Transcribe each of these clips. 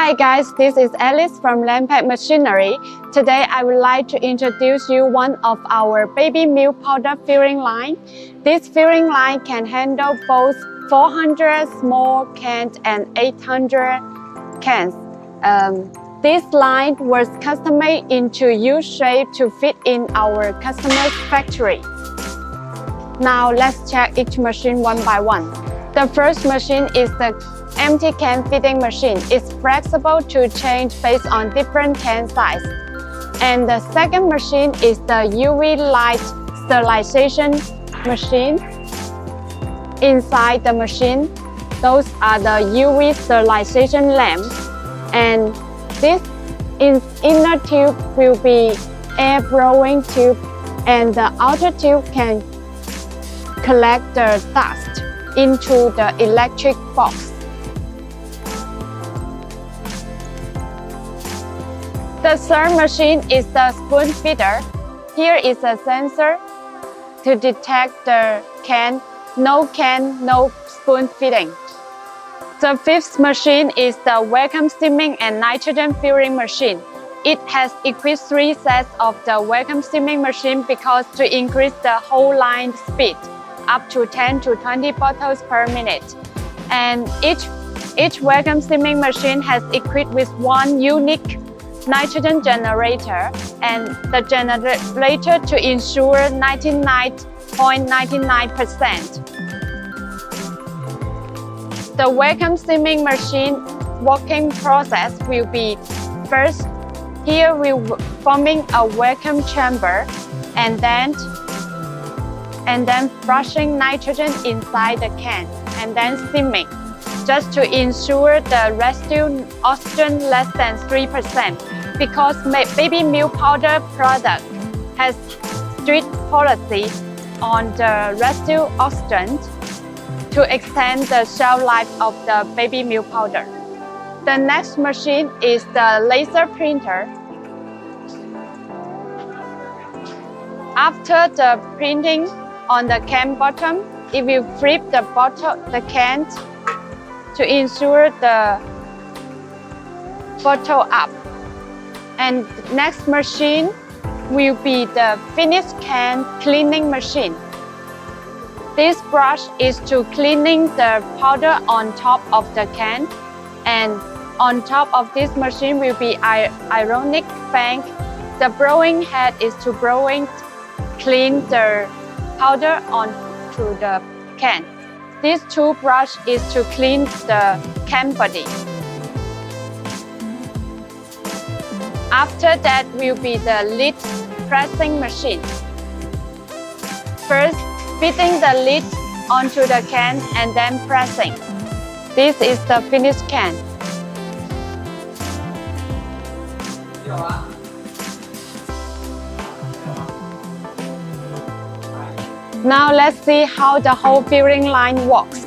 Hi guys, this is Alice from Lampack Machinery. Today I would like to introduce you one of our baby milk powder filling line. This filling line can handle both 400 small cans and 800 cans. This line was custom-made into U-shape to fit in our customer's factory. Now let's check each machine one by one. The first machine is the empty can fitting machine. It's flexible to change based on different can size. And the second machine is the UV light sterilization machine. Inside the machine, those are the UV sterilization lamps. And this inner tube will be air blowing tube, and the outer tube can collect the dust into the electric box. The third machine is the spoon feeder. Here is a sensor to detect the can, no spoon feeding. The fifth machine is the vacuum steaming and nitrogen filling machine. It has equipped 3 sets of the vacuum steaming machine because to increase the whole line speed up to 10 to 20 bottles per minute. And each vacuum steaming machine has equipped with one unique nitrogen generator, and the generator to ensure 99.99%. The vacuum steaming machine working process will be first, here we're forming a vacuum chamber and then flushing nitrogen inside the can and then steaming, just to ensure the residue oxygen less than 3%, because baby milk powder product has strict policy on the residue oxygen to extend the shelf life of the baby milk powder. The next machine is the laser printer. After the printing on the can bottom, it will flip the can to ensure the bottle up. And next machine will be the finished can cleaning machine. This brush is to cleaning the powder on top of the can, and on top of this machine will be ironic bank. The blowing head is to clean the powder onto the can. This two brush is to clean the can body. After that will be the lid pressing machine. First, fitting the lid onto the can and then pressing. This is the finished can. Now let's see how the whole filling line works.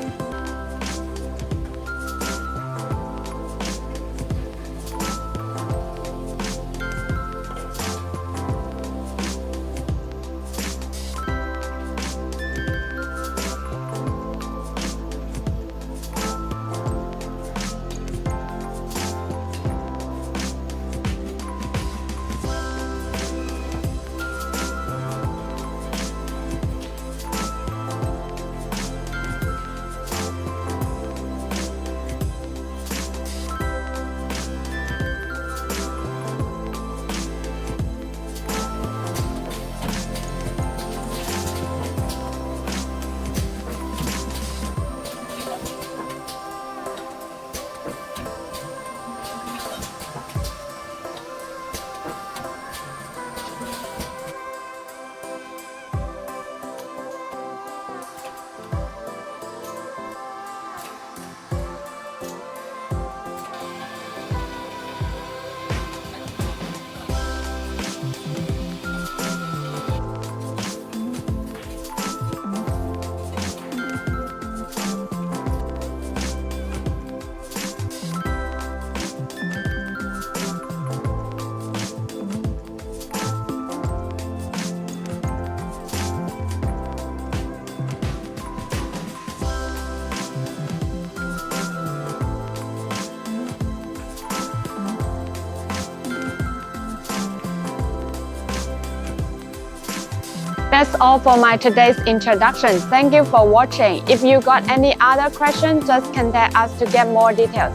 That's all for my today's introduction. Thank you for watching. If you got any other questions, just contact us to get more details.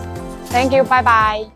Thank you. Bye bye.